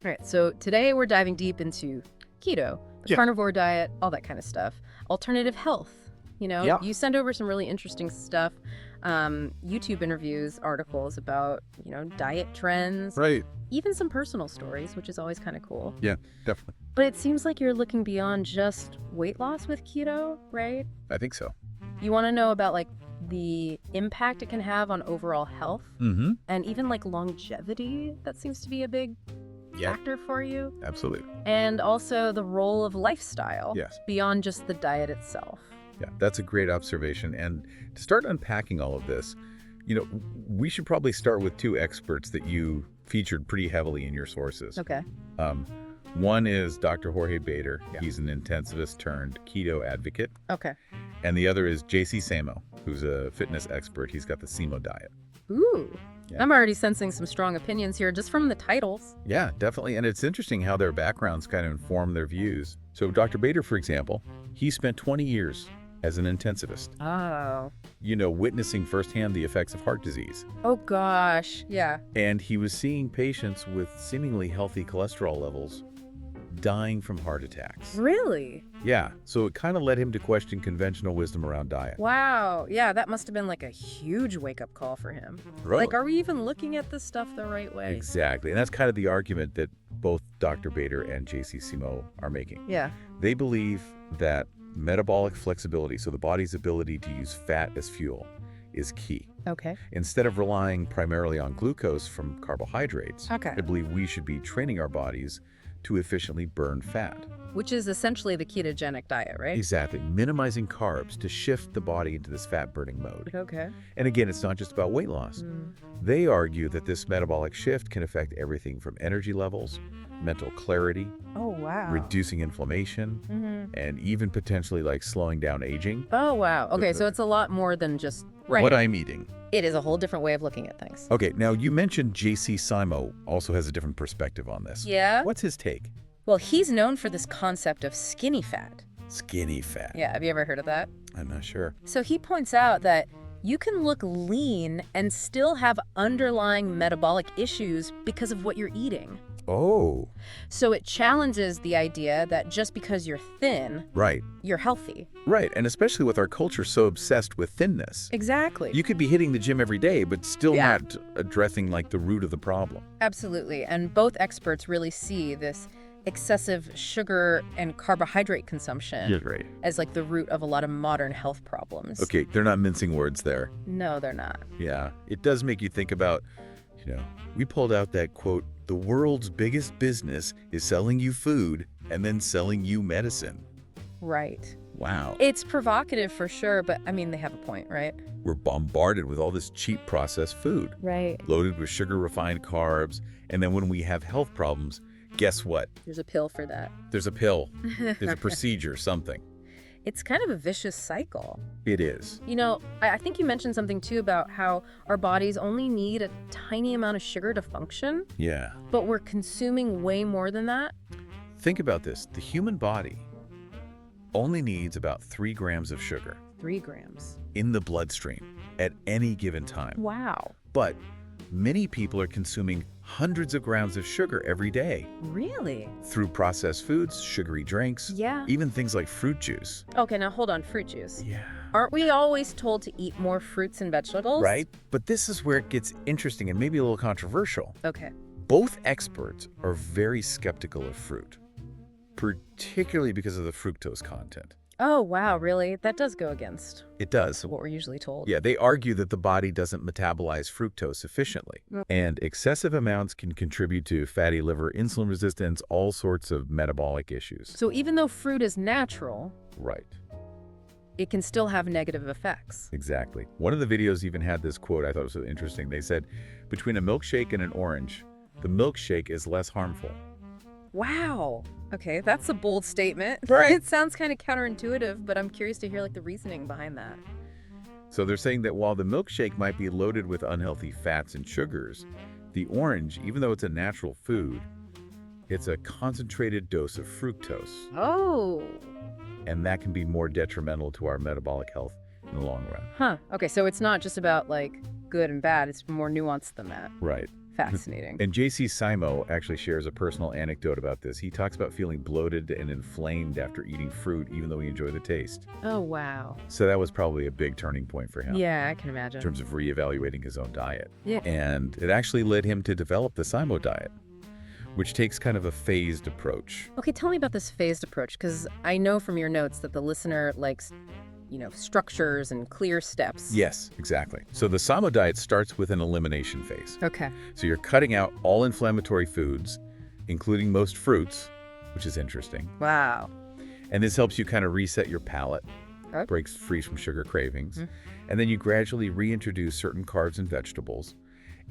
All right, so today we're diving deep into keto, the carnivore diet, all that kind of stuff. Alternative health. You send over some really interesting stuff, YouTube interviews, articles about, diet trends. Right. Even some personal stories, which is always kind of cool. Yeah, definitely. But it seems like you're looking beyond just weight loss with keto, right? I think so. You want to know about, the impact it can have on overall health and even, longevity. That seems to be a big factor for you. Absolutely. And also the role of lifestyle beyond just the diet itself. Yeah, that's a great observation. And to start unpacking all of this, we should probably start with two experts that you featured pretty heavily in your sources. Okay. One is Dr. Jorge Bader. Yeah. He's an intensivist turned keto advocate. Okay. And the other is JC Samo, who's a fitness expert. He's got the SEMO diet. Ooh. Yeah. I'm already sensing some strong opinions here just from the titles. Yeah, definitely. And it's interesting how their backgrounds kind of inform their views. So Dr. Bader, for example, he spent 20 years as an intensivist. Oh. Witnessing firsthand the effects of heart disease. Oh, gosh. Yeah. And he was seeing patients with seemingly healthy cholesterol levels dying from heart attacks. Really? Yeah. So it kind of led him to question conventional wisdom around diet. Wow. Yeah, that must have been a huge wake-up call for him. Really? Are we even looking at this stuff the right way? Exactly. And that's kind of the argument that both Dr. Bader and JC Samo are making. Yeah. They believe that metabolic flexibility, so the body's ability to use fat as fuel, is key. Okay. Instead of relying primarily on glucose from carbohydrates, I believe we should be training our bodies to efficiently burn fat. Which is essentially the ketogenic diet, right? Exactly. Minimizing carbs to shift the body into this fat-burning mode. Okay. And again, it's not just about weight loss. They argue that this metabolic shift can affect everything from energy levels, mental clarity, oh, wow, reducing inflammation, and even potentially slowing down aging. Oh, wow. Okay, so it's a lot more than just what I'm eating. It is a whole different way of looking at things. Okay, now you mentioned JC Samo also has a different perspective on this. Yeah? What's his take? Well, he's known for this concept of skinny fat. Skinny fat. Yeah, have you ever heard of that? I'm not sure. So he points out that you can look lean and still have underlying metabolic issues because of what you're eating. Oh. So it challenges the idea that just because you're thin, right, you're healthy. Right, and especially with our culture so obsessed with thinness. Exactly. You could be hitting the gym every day, but still not addressing the root of the problem. Absolutely, and both experts really see this excessive sugar and carbohydrate consumption as the root of a lot of modern health problems. Okay, they're not mincing words there. No, they're not. Yeah, it does make you think about, we pulled out that quote, "The world's biggest business is selling you food and then selling you medicine." Right. Wow. It's provocative for sure, but they have a point, right? We're bombarded with all this cheap processed food. Right. Loaded with sugar-refined carbs. And then when we have health problems, guess what? There's a pill for that. There's a pill. There's a procedure, something. It's kind of a vicious cycle. It is. I think you mentioned something too about how our bodies only need a tiny amount of sugar to function. Yeah. But we're consuming way more than that. Think about this. The human body only needs about 3 grams of sugar. 3 grams. In the bloodstream at any given time. Wow. But many people are consuming hundreds of grams of sugar every day. Really? Through processed foods, sugary drinks, even things like fruit juice. Okay, now hold on, fruit juice. Yeah. Aren't we always told to eat more fruits and vegetables? Right, but this is where it gets interesting and maybe a little controversial. Okay. Both experts are very skeptical of fruit, particularly because of the fructose content. Oh, wow, really? That does go against it does. What we're usually told. Yeah, they argue that the body doesn't metabolize fructose efficiently. And excessive amounts can contribute to fatty liver, insulin resistance, all sorts of metabolic issues. So even though fruit is natural, right, it can still have negative effects. Exactly. One of the videos even had this quote I thought was so interesting. They said, between a milkshake and an orange, the milkshake is less harmful. Wow. Okay, that's a bold statement. Right. It sounds kind of counterintuitive, but I'm curious to hear the reasoning behind that. So they're saying that while the milkshake might be loaded with unhealthy fats and sugars, the orange, even though it's a natural food, it's a concentrated dose of fructose. Oh. And that can be more detrimental to our metabolic health in the long run. Huh. Okay, so it's not just about good and bad, it's more nuanced than that. Right. Fascinating. And J.C. Simo actually shares a personal anecdote about this. He talks about feeling bloated and inflamed after eating fruit, even though he enjoyed the taste. Oh, wow. So that was probably a big turning point for him. Yeah, I can imagine. In terms of reevaluating his own diet. Yeah. And it actually led him to develop the Simo diet, which takes kind of a phased approach. Okay, tell me about this phased approach, because I know from your notes that the listener likes, structures and clear steps. Yes, exactly. So the Simo diet starts with an elimination phase. Okay. So you're cutting out all inflammatory foods, including most fruits, which is interesting. Wow. And this helps you kind of reset your palate, Okay. breaks free from sugar cravings. And then you gradually reintroduce certain carbs and vegetables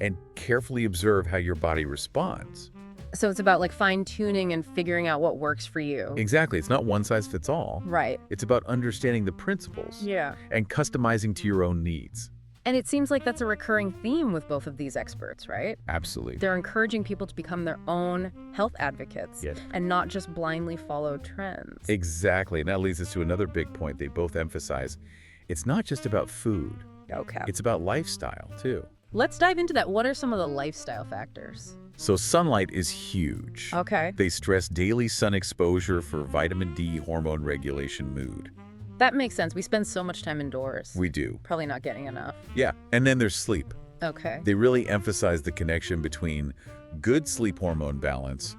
and carefully observe how your body responds. So it's about like fine-tuning and figuring out what works for you. Exactly. It's not one size fits all. Right. It's about understanding the principles Yeah. and customizing to your own needs. And it seems like that's a recurring theme with both of these experts, right? Absolutely. They're encouraging people to become their own health advocates Yes. and not just blindly follow trends. Exactly. And that leads us to another big point they both emphasize. It's not just about food. Okay. It's about lifestyle, too. Let's dive into that. What are some of the lifestyle factors? So sunlight is huge. Okay. They stress daily sun exposure for vitamin D, hormone regulation, mood. That makes sense. We spend so much time indoors. We do. Probably not getting enough. Yeah. And then there's sleep. Okay. They really emphasize the connection between good sleep hormone balance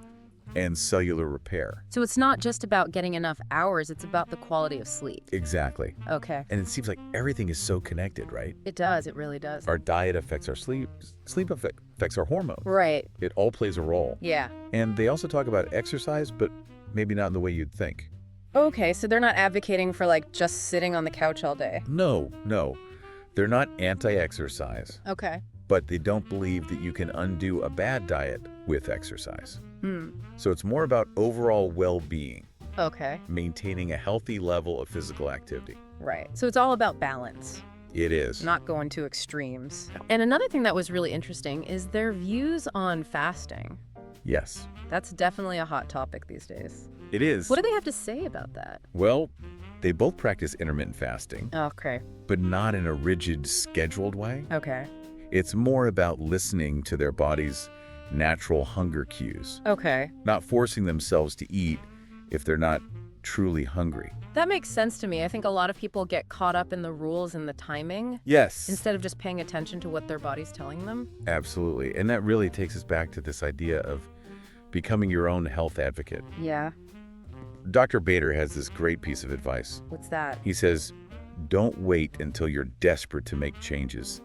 and cellular repair. So it's not just about getting enough hours, it's about the quality of sleep. Exactly. Okay. And it seems like everything is so connected, right? It does. It really does. Our diet affects our sleep. Sleep affects our hormones. Right. It all plays a role. Yeah. And they also talk about exercise, but maybe not in the way you'd think. Okay, so they're not advocating for like just sitting on the couch all day. No. They're not anti-exercise, Okay. but they don't believe that you can undo a bad diet with exercise. So it's more about overall well-being, Okay. maintaining a healthy level of physical activity. Right. So it's all about balance, It is. not going to extremes. And another thing that was really interesting is their views on fasting. Yes, That's definitely a hot topic these days. it is. What do they have to say about that? Well, they both practice intermittent fasting, Okay. but not in a rigid, scheduled way. Okay. It's more about listening to their body's natural hunger cues, Okay. not forcing themselves to eat if they're not truly hungry. That makes sense to me. I think a lot of people get caught up in the rules and the timing Yes. instead of just paying attention to what their body's telling them. Absolutely. And that really takes us back to this idea of becoming your own health advocate. Yeah. Dr. Bayten has this great piece of advice. What's that? He says, don't wait until you're desperate to make changes.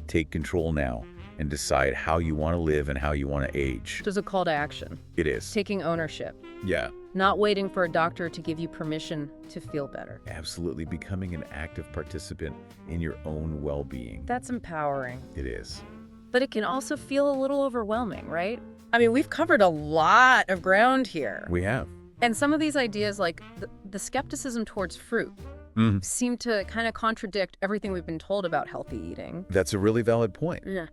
Take control now and decide how you want to live and how you want to age. There's a call to action. It is. Taking ownership. Yeah. Not waiting for a doctor to give you permission to feel better. Absolutely. Becoming an active participant in your own well-being. That's empowering. It is. But it can also feel a little overwhelming, right? I mean, we've covered a lot of ground here. We have. And some of these ideas, like the skepticism towards fruit, seem to kind of contradict everything we've been told about healthy eating. That's a really valid point. Yeah.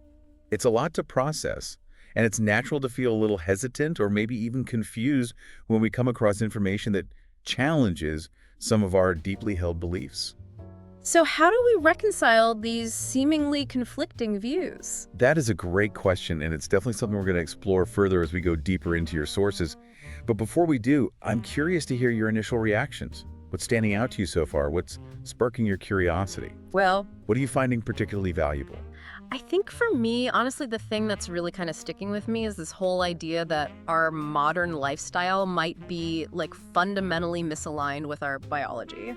It's a lot to process, and it's natural to feel a little hesitant or maybe even confused when we come across information that challenges some of our deeply held beliefs. So how do we reconcile these seemingly conflicting views? That is a great question, and it's definitely something we're going to explore further as we go deeper into your sources. But before we do, I'm curious to hear your initial reactions. What's standing out to you so far? What's sparking your curiosity? Well, What are you finding particularly valuable? I think for me, honestly, the thing that's really kind of sticking with me is this whole idea that our modern lifestyle might be like fundamentally misaligned with our biology.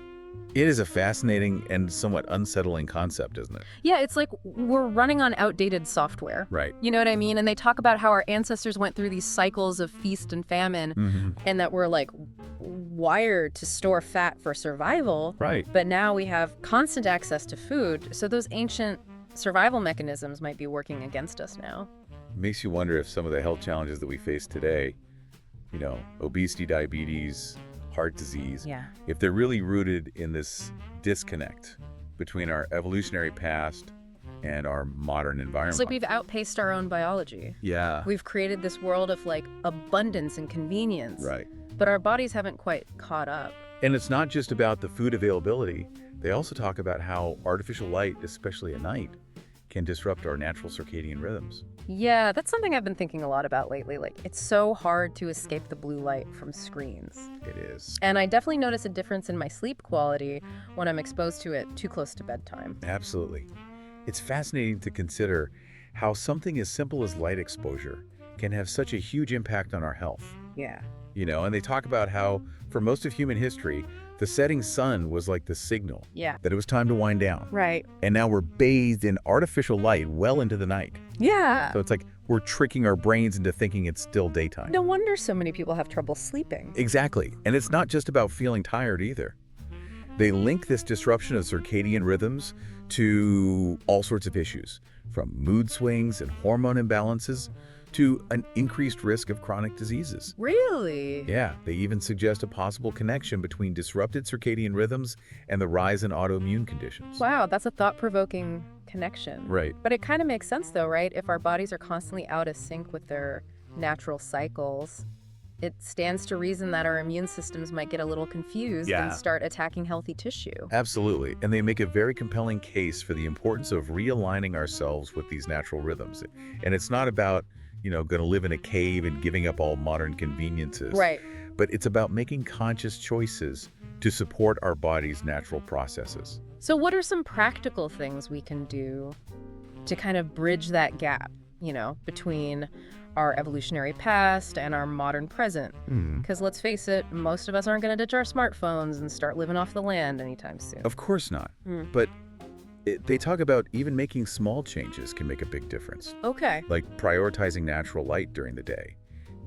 It is a fascinating and somewhat unsettling concept, isn't it? Yeah, it's like we're running on outdated software. Right. You know what I mean? And they talk about how our ancestors went through these cycles of feast and famine and that we're like wired to store fat for survival. Right. But now we have constant access to food. So those ancient survival mechanisms might be working against us now. It makes you wonder if some of the health challenges that we face today, obesity, diabetes, heart disease, if they're really rooted in this disconnect between our evolutionary past and our modern environment. It's like we've outpaced our own biology. Yeah. We've created this world of like abundance and convenience. Right. But our bodies haven't quite caught up. And it's not just about the food availability. They also talk about how artificial light, especially at night, can disrupt our natural circadian rhythms. Yeah, that's something I've been thinking a lot about lately. Like, it's so hard to escape the blue light from screens. It is. And I definitely notice a difference in my sleep quality when I'm exposed to it too close to bedtime. Absolutely. It's fascinating to consider how something as simple as light exposure can have such a huge impact on our health. Yeah. And they talk about how, for most of human history, the setting sun was like the signal that it was time to wind down. Right. And now we're bathed in artificial light well into the night. Yeah. So it's like we're tricking our brains into thinking it's still daytime. No wonder so many people have trouble sleeping. Exactly. And it's not just about feeling tired either. They link this disruption of circadian rhythms to all sorts of issues, from mood swings and hormone imbalances to an increased risk of chronic diseases. Really? Yeah, they even suggest a possible connection between disrupted circadian rhythms and the rise in autoimmune conditions. Wow, that's a thought-provoking connection. Right. But it kind of makes sense though, right? If our bodies are constantly out of sync with their natural cycles, it stands to reason that our immune systems might get a little confused and start attacking healthy tissue. Absolutely. And they make a very compelling case for the importance of realigning ourselves with these natural rhythms. And it's not about going to live in a cave and giving up all modern conveniences. Right. But it's about making conscious choices to support our body's natural processes. So what are some practical things we can do to kind of bridge that gap, between our evolutionary past and our modern present? Because let's face it, most of us aren't going to ditch our smartphones and start living off the land anytime soon. Of course not. But they talk about even making small changes can make a big difference. Okay. Like prioritizing natural light during the day,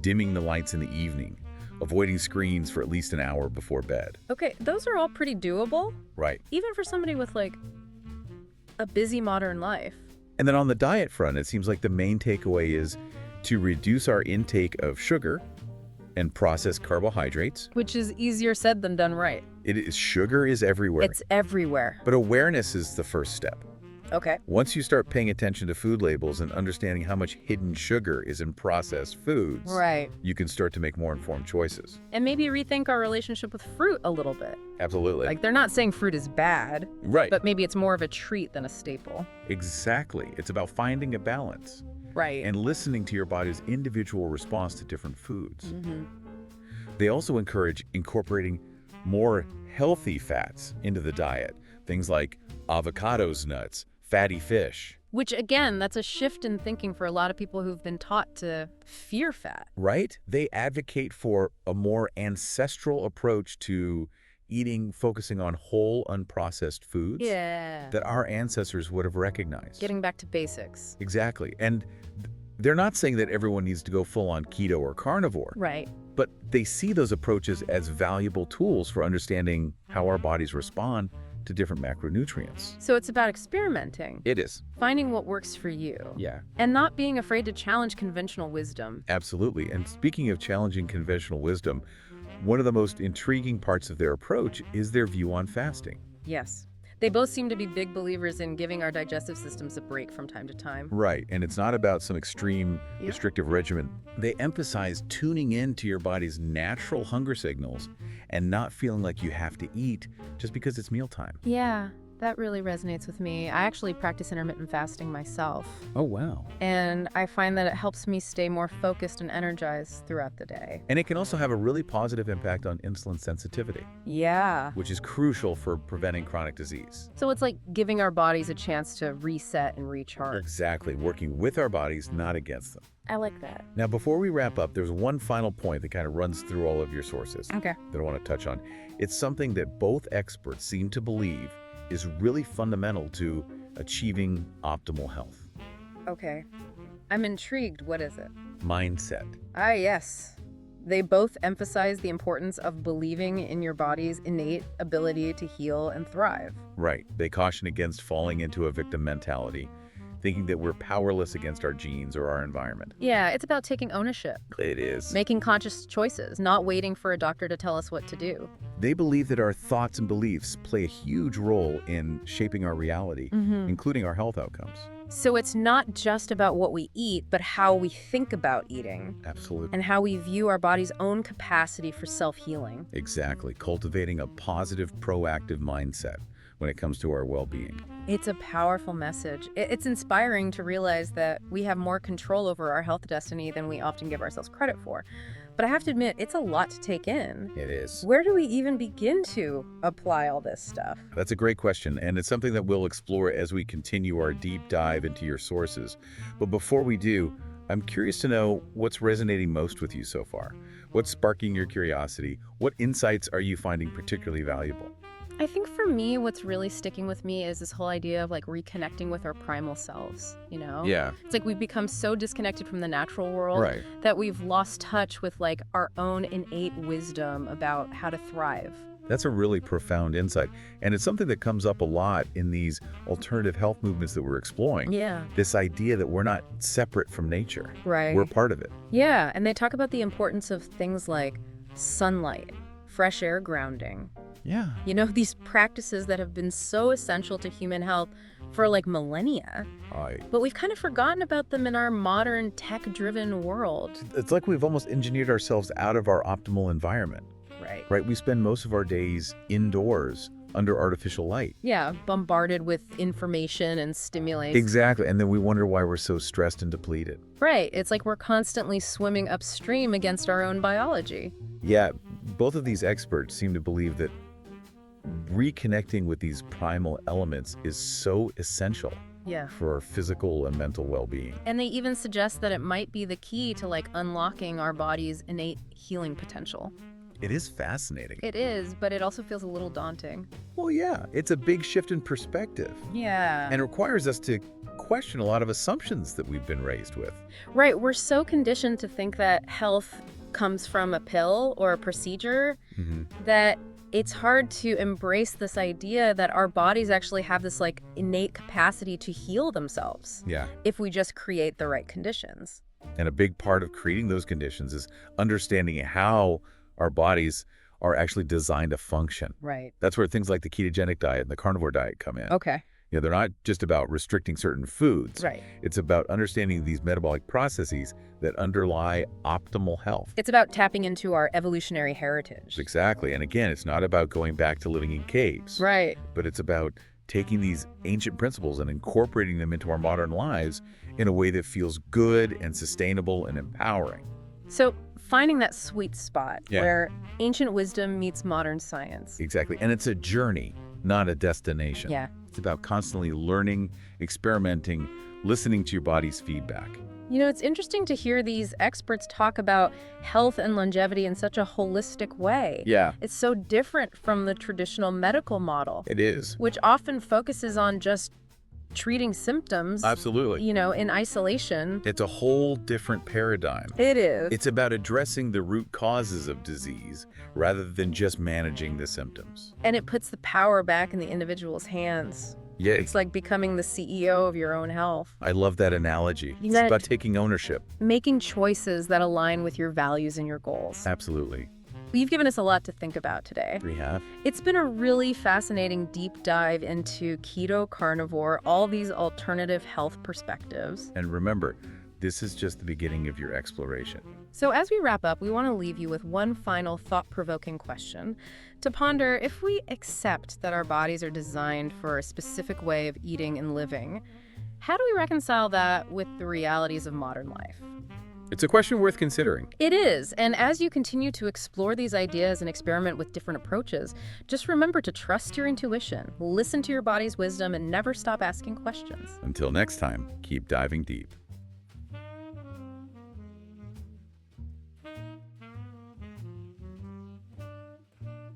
dimming the lights in the evening, avoiding screens for at least an hour before bed. Okay, those are all pretty doable. Right. Even for somebody with a busy modern life. And then on the diet front, it seems like the main takeaway is to reduce our intake of sugar and processed carbohydrates. Which is easier said than done, right? Sugar is everywhere. It's everywhere. But awareness is the first step. Okay. Once you start paying attention to food labels and understanding how much hidden sugar is in processed foods, right, you can start to make more informed choices. And maybe rethink our relationship with fruit a little bit. Absolutely. Like, they're not saying fruit is bad, right, but maybe it's more of a treat than a staple. Exactly. It's about finding a balance. Right. And listening to your body's individual response to different foods. They also encourage incorporating more healthy fats into the diet. Things like avocados, nuts, fatty fish. Which, again, that's a shift in thinking for a lot of people who've been taught to fear fat. Right? They advocate for a more ancestral approach to eating, focusing on whole, unprocessed foods that our ancestors would have recognized. Getting back to basics. Exactly. And they're not saying that everyone needs to go full-on keto or carnivore. Right. But they see those approaches as valuable tools for understanding how our bodies respond to different macronutrients. So it's about experimenting. It is. Finding what works for you. Yeah. And not being afraid to challenge conventional wisdom. Absolutely. And speaking of challenging conventional wisdom, one of the most intriguing parts of their approach is their view on fasting. Yes. They both seem to be big believers in giving our digestive systems a break from time to time. Right. And it's not about some extreme restrictive regimen. They emphasize tuning in to your body's natural hunger signals and not feeling like you have to eat just because it's mealtime. Yeah, that really resonates with me. I actually practice intermittent fasting myself. Oh, wow. And I find that it helps me stay more focused and energized throughout the day. And it can also have a really positive impact on insulin sensitivity. Yeah. Which is crucial for preventing chronic disease. So it's like giving our bodies a chance to reset and recharge. Exactly. Working with our bodies, not against them. I like that. Now, before we wrap up, there's one final point that kind of runs through all of your sources that I want to touch on. It's something that both experts seem to believe is really fundamental to achieving optimal health. Okay. I'm intrigued. What is it? Mindset. Ah, yes. They both emphasize the importance of believing in your body's innate ability to heal and thrive. Right. They caution against falling into a victim mentality, thinking that we're powerless against our genes or our environment. Yeah, it's about taking ownership. It is. Making conscious choices, not waiting for a doctor to tell us what to do. They believe that our thoughts and beliefs play a huge role in shaping our reality, including our health outcomes. So it's not just about what we eat, but how we think about eating. Absolutely. And how we view our body's own capacity for self-healing. Exactly. Cultivating a positive, proactive mindset when it comes to our well-being. It's a powerful message. It's inspiring to realize that we have more control over our health destiny than we often give ourselves credit for. But I have to admit, it's a lot to take in. It is. Where do we even begin to apply all this stuff? That's a great question, and it's something that we'll explore as we continue our deep dive into your sources. But before we do, I'm curious to know what's resonating most with you so far. What's sparking your curiosity? What insights are you finding particularly valuable? I think for me, what's really sticking with me is this whole idea of like reconnecting with our primal selves, you know? Yeah. It's like we've become so disconnected from the natural world that we've lost touch with like our own innate wisdom about how to thrive. That's a really profound insight. And it's something that comes up a lot in these alternative health movements that we're exploring. Yeah. This idea that we're not separate from nature. Right. We're part of it. Yeah. And they talk about the importance of things like sunlight, fresh air grounding. Yeah. You know, these practices that have been so essential to human health for like millennia. But we've kind of forgotten about them in our modern tech-driven world. It's like we've almost engineered ourselves out of our optimal environment. Right? We spend most of our days indoors under artificial light. Yeah, bombarded with information and stimulation. Exactly. And then we wonder why we're so stressed and depleted. Right. It's like we're constantly swimming upstream against our own biology. Yeah. Both of these experts seem to believe that reconnecting with these primal elements is so essential for our physical and mental well-being. And they even suggest that it might be the key to like unlocking our body's innate healing potential. It is fascinating. It is, but it also feels a little daunting. Well, yeah, it's a big shift in perspective. Yeah. And it requires us to question a lot of assumptions that we've been raised with. Right. We're so conditioned to think that health comes from a pill or a procedure that it's hard to embrace this idea that our bodies actually have this like innate capacity to heal themselves. Yeah. If we just create the right conditions. And a big part of creating those conditions is understanding how our bodies are actually designed to function. Right. That's where things like the ketogenic diet and the carnivore diet come in. Okay. You know, they're not just about restricting certain foods. Right. It's about understanding these metabolic processes that underlie optimal health. It's about tapping into our evolutionary heritage. Exactly. And again, it's not about going back to living in caves. Right. But it's about taking these ancient principles and incorporating them into our modern lives in a way that feels good and sustainable and empowering. So finding that sweet spot where ancient wisdom meets modern science. Exactly. And it's a journey, not a destination. Yeah. It's about constantly learning, experimenting, listening to your body's feedback. You know, it's interesting to hear these experts talk about health and longevity in such a holistic way. Yeah. It's so different from the traditional medical model. It is. Which often focuses on just treating symptoms. Absolutely. You know, in isolation. It's a whole different paradigm. It is. It's about addressing the root causes of disease rather than just managing the symptoms. And it puts the power back in the individual's hands. Yeah. It's like becoming the CEO of your own health. I love that analogy. It's about taking ownership. Making choices that align with your values and your goals. Absolutely. You've given us a lot to think about today. We have. It's been a really fascinating deep dive into keto, carnivore, all these alternative health perspectives. And remember, this is just the beginning of your exploration. So as we wrap up, we want to leave you with one final thought-provoking question to ponder. If we accept that our bodies are designed for a specific way of eating and living, how do we reconcile that with the realities of modern life? It's a question worth considering. It is. And as you continue to explore these ideas and experiment with different approaches, just remember to trust your intuition, listen to your body's wisdom, and never stop asking questions. Until next time, keep diving deep.